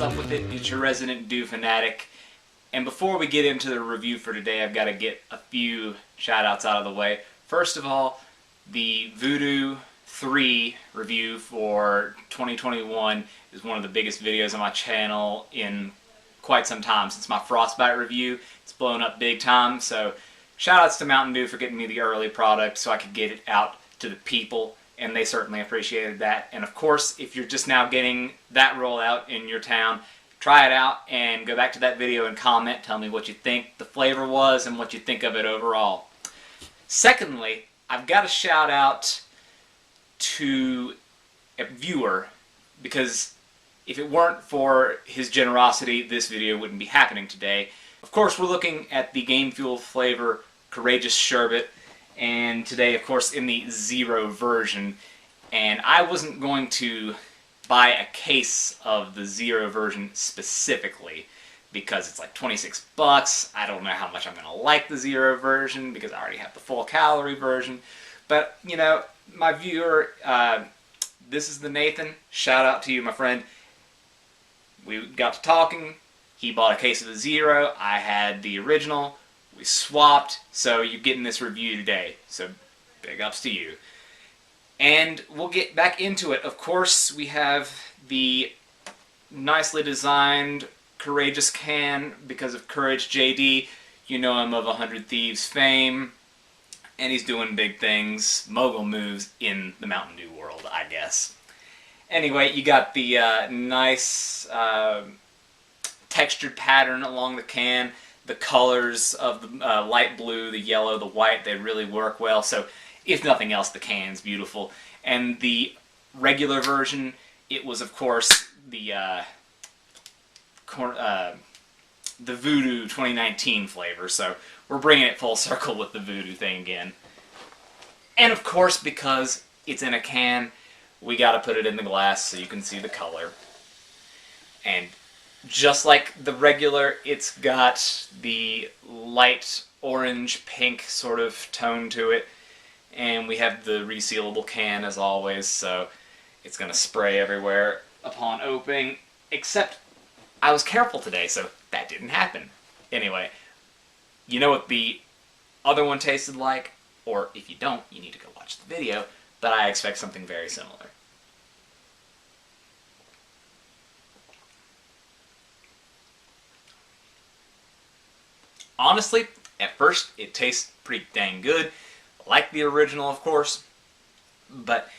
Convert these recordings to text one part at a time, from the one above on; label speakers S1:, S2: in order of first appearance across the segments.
S1: up with it? It's your resident Dew fanatic. And before we get into the review for today, I've got to get a few shout-outs out of the way. First of all, the Voodoo 3 review for 2021 is one of the biggest videos on my channel in quite some time. Since my Frostbite review, it's blown up big time. So shout-outs to Mountain Dew for getting me the early product so I could get it out to the people, and they certainly appreciated that. And of course, if you're just now getting that rollout in your town, try it out and go back to that video and comment. Tell me what you think the flavor was and what you think of it overall. Secondly, I've got a shout out to a viewer, because if it weren't for his generosity, this video wouldn't be happening today. Of course, we're looking at the Game Fuel flavor Courageous Sherbet, and today, of course, in the Zero version. And I wasn't going to buy a case of the Zero version specifically because it's like 26 bucks. I don't know how much I'm going to like the Zero version because I already have the full calorie version. But, you know, my viewer, this is the Nathan. Shout out to you, my friend. We got to talking. He bought a case of the Zero. I had the original. We swapped, so you're getting this review today. So big ups to you. And we'll get back into it. Of course, we have the nicely designed Courageous can because of Courage JD. You know him of 100 Thieves fame. And he's doing big things, mogul moves in the Mountain Dew world, I guess. Anyway, you got the nice textured pattern along the can. The colors of the light blue, the yellow, the white, they really work well. So, if nothing else, the can's beautiful. And the regular version, it was, of course, the Voodoo 2019 flavor. So, we're bringing it full circle with the Voodoo thing again. And, of course, because it's in a can, we got to put it in the glass so you can see the color. And just like the regular, it's got the light orange pink sort of tone to it, and we have the resealable can as always, so it's going to spray everywhere upon opening, except I was careful today, so that didn't happen. Anyway, you know what the other one tasted like, or if you don't, you need to go watch the video, but I expect something very similar. Honestly, at first, it tastes pretty dang good, like the original, of course, but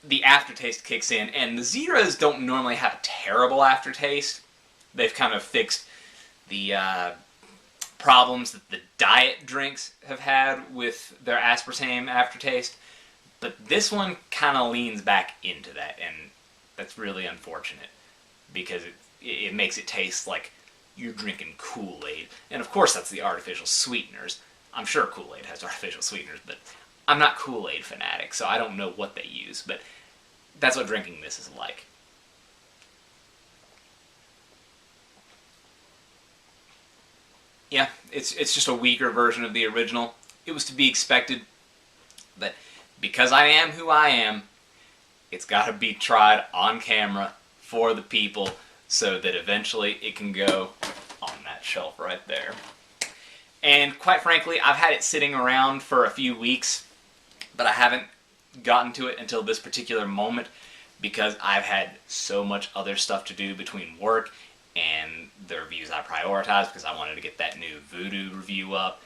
S1: the aftertaste kicks in, and the Zeros don't normally have a terrible aftertaste. They've kind of fixed the problems that the diet drinks have had with their aspartame aftertaste, but this one kind of leans back into that, and that's really unfortunate, because it makes it taste like you're drinking Kool-Aid. And of course that's the artificial sweeteners. I'm sure Kool-Aid has artificial sweeteners, but I'm not Kool-Aid fanatic, so I don't know what they use, but that's what drinking this is like. Yeah, it's just a weaker version of the original. It was to be expected, but because I am who I am, it's got to be tried on camera for the people, so that eventually it can go on that shelf right there. And quite frankly, I've had it sitting around for a few weeks, but I haven't gotten to it until this particular moment because I've had so much other stuff to do between work and the reviews I prioritize because I wanted to get that new Voodoo review up.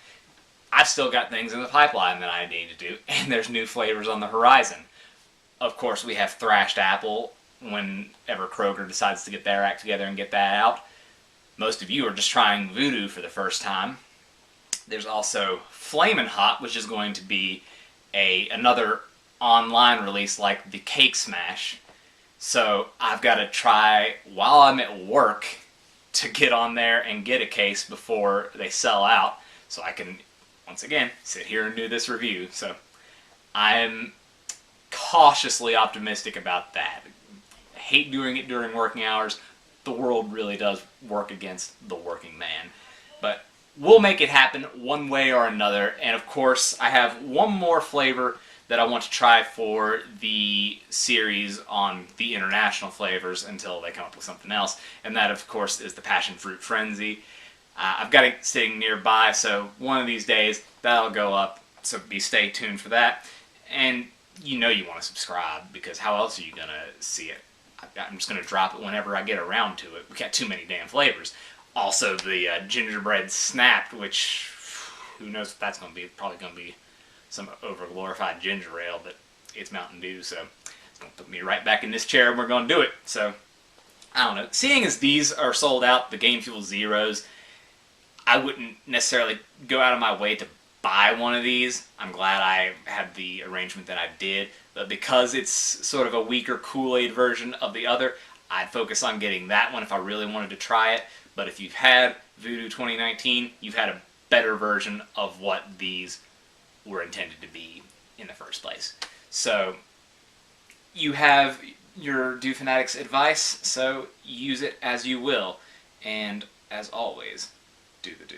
S1: I've still got things in the pipeline that I need to do, and there's new flavors on the horizon. Of course, we have Thrashed Apple whenever Kroger decides to get their act together and get that out. Most of you are just trying Voodoo for the first time. There's also Flamin' Hot, which is going to be another online release like the Cake Smash. So I've got to try while I'm at work to get on there and get a case before they sell out, so I can, once again, sit here and do this review. So I'm cautiously optimistic about that. I hate doing it during working hours. The world really does work against the working man. But we'll make it happen one way or another. And of course, I have one more flavor that I want to try for the series on the international flavors until they come up with something else. And that, of course, is the Passion Fruit Frenzy. I've got it sitting nearby, so one of these days that'll go up. So stay tuned for that. And you know you want to subscribe, because how else are you going to see it? I'm just going to drop it whenever I get around to it. We got too many damn flavors. Also, the gingerbread snapped, which who knows if that's going to be. Probably going to be some over-glorified ginger ale, but it's Mountain Dew, so it's going to put me right back in this chair and we're going to do it. So, I don't know. Seeing as these are sold out, the Game Fuel Zeros, I wouldn't necessarily go out of my way to buy one of these. I'm glad I had the arrangement that I did, but because it's sort of a weaker Kool-Aid version of the other, I'd focus on getting that one if I really wanted to try it. But if you've had Voodoo 2019, you've had a better version of what these were intended to be in the first place. So you have your Dew Fanatics advice, so use it as you will. And as always, do the Dew.